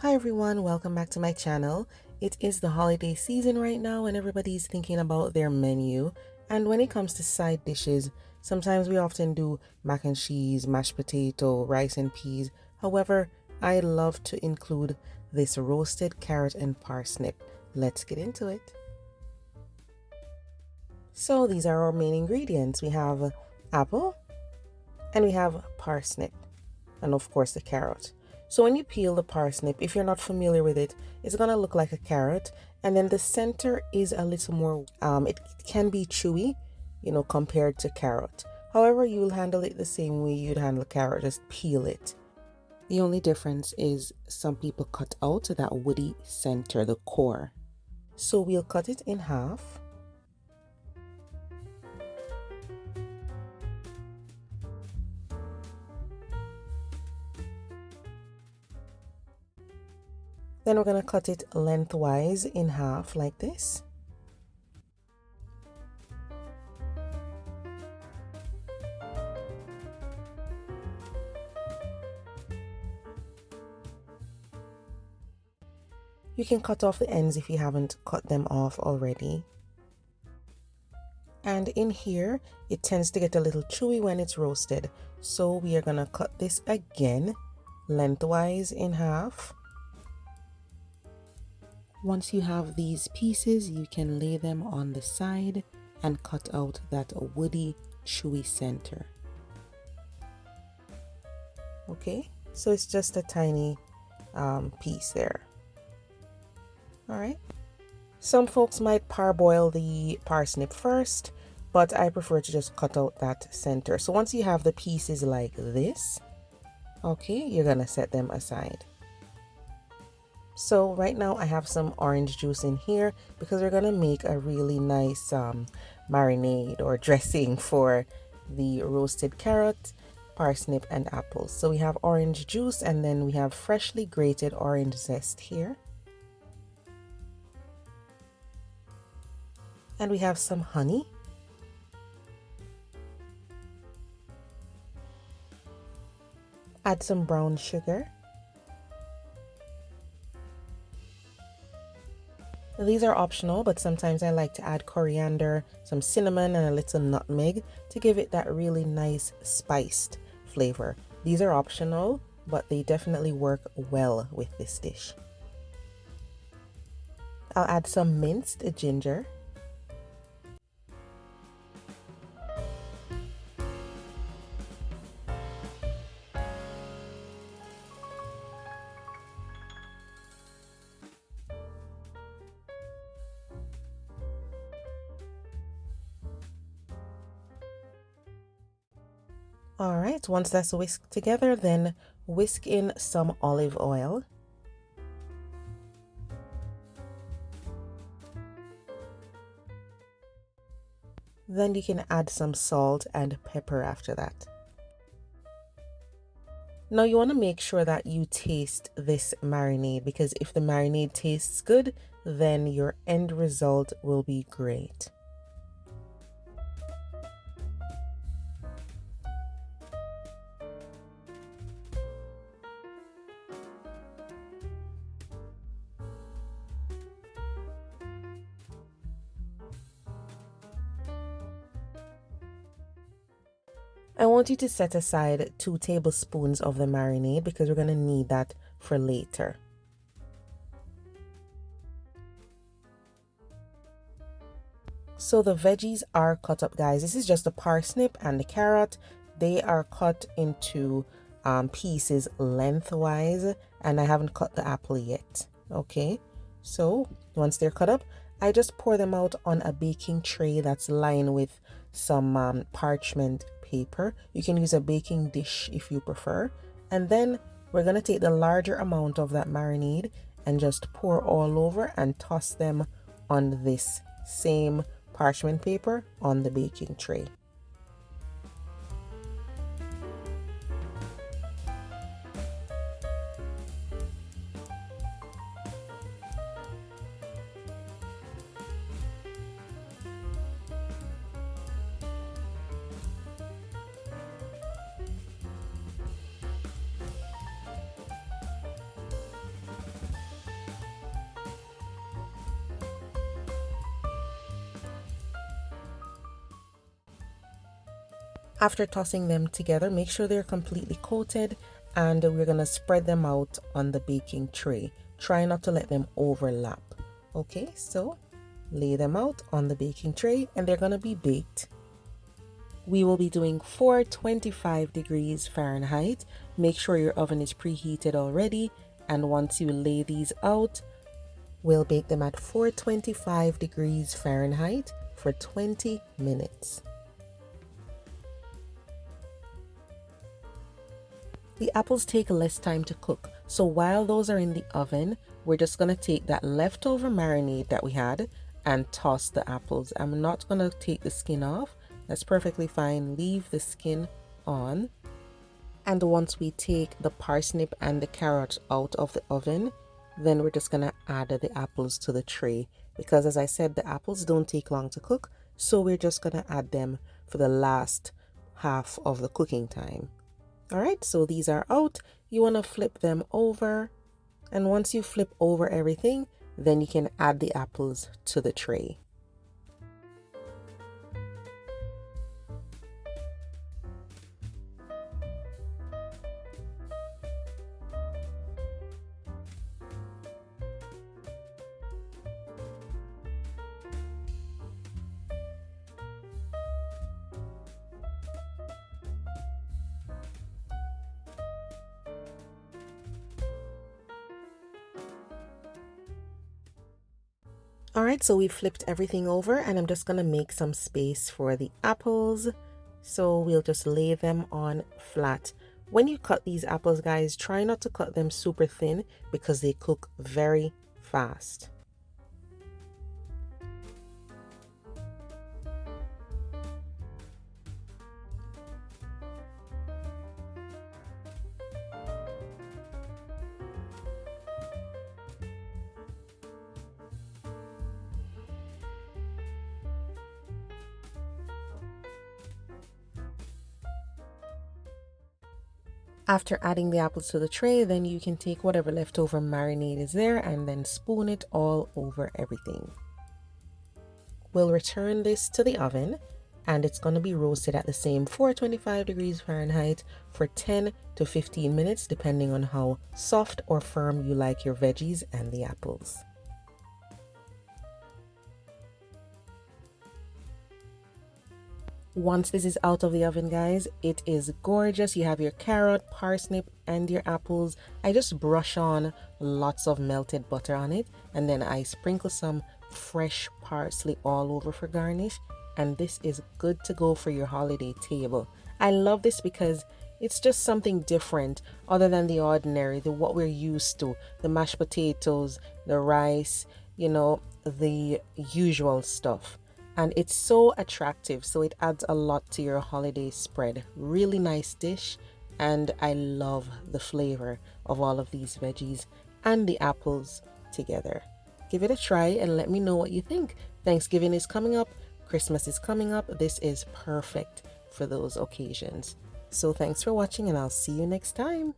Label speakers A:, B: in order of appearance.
A: Hi everyone, welcome back to my channel. It is the holiday season right now and everybody's thinking about their menu. And when it comes to side dishes, sometimes we often do mac and cheese, mashed potato, rice and peas. However, I love to include this roasted carrot and parsnip. Let's get into it. So these are our main ingredients. We have apple and we have parsnip and of course the carrot. So when you peel the parsnip, if you're not familiar with it, it's going to look like a carrot. And then the center is a little more, it can be chewy, compared to carrot. However, you'll handle it the same way you'd handle carrot, just peel it. The only difference is some people cut out that woody center, the core. So we'll cut it in half. Then we're going to cut it lengthwise in half like this. You can cut off the ends if you haven't cut them off already. And in here, it tends to get a little chewy when it's roasted. So we are going to cut this again lengthwise in half. Once you have these pieces, you can lay them on the side and cut out that woody, chewy center. Okay, so it's just a tiny piece there. All right. Some folks might parboil the parsnip first, but I prefer to just cut out that center. So once you have the pieces like this, okay, you're gonna set them aside. So right now I have some orange juice in here because we're gonna make a really nice marinade or dressing for the roasted carrot, parsnip, and apples. So we have orange juice and then we have freshly grated orange zest here. And we have some honey. Add some brown sugar. These are optional, but sometimes I like to add coriander, some cinnamon, and a little nutmeg to give it that really nice spiced flavor. These are optional, but they definitely work well with this dish. I'll add some minced ginger. All right, once that's whisked together, then whisk in some olive oil. Then you can add some salt and pepper after that. Now you want to make sure that you taste this marinade because if the marinade tastes good, then your end result will be great. I want you to set aside 2 tablespoons of the marinade because we're going to need that for later. So the veggies are cut up, guys. This is just the parsnip and the carrot. They are cut into pieces lengthwise, and I haven't cut the apple yet. Okay, so once they're cut up, I just pour them out on a baking tray that's lined with some parchment paper. You can use a baking dish if you prefer. And then we're going to take the larger amount of that marinade and just pour all over and toss them on this same parchment paper on the baking tray. After tossing them together, make sure they're completely coated, and we're going to spread them out on the baking tray. Try not to let them overlap. Okay, so lay them out on the baking tray and they're going to be baked. We will be doing 425 degrees Fahrenheit. Make sure your oven is preheated already, and once you lay these out, we'll bake them at 425 degrees Fahrenheit for 20 minutes. The apples take less time to cook, so while those are in the oven, we're just going to take that leftover marinade that we had and toss the apples. I'm not going to take the skin off. That's perfectly fine. Leave the skin on. And once we take the parsnip and the carrot out of the oven, then we're just going to add the apples to the tray. Because as I said, the apples don't take long to cook, so we're just going to add them for the last half of the cooking time. Alright, so these are out. You want to flip them over, and once you flip over everything, then you can add the apples to the tray. Alright, so we flipped everything over, and I'm just going to make some space for the apples. So we'll just lay them on flat. When you cut these apples, guys, try not to cut them super thin because they cook very fast. After adding the apples to the tray, then you can take whatever leftover marinade is there and then spoon it all over everything. We'll return this to the oven, and it's going to be roasted at the same 425 degrees Fahrenheit for 10 to 15 minutes, depending on how soft or firm you like your veggies and the apples. Once this is out of the oven, guys, it is gorgeous. You have your carrot, parsnip, and your apples. I just brush on lots of melted butter on it, and then I sprinkle some fresh parsley all over for garnish, and this is good to go for your holiday table. I love this because it's just something different other than the ordinary, what we're used to, the mashed potatoes, the rice, you know, the usual stuff. And it's so attractive, so it adds a lot to your holiday spread. Really nice dish, and I love the flavor of all of these veggies and the apples together. Give it a try and let me know what you think. Thanksgiving is coming up, Christmas is coming up. This is perfect for those occasions. So thanks for watching, and I'll see you next time.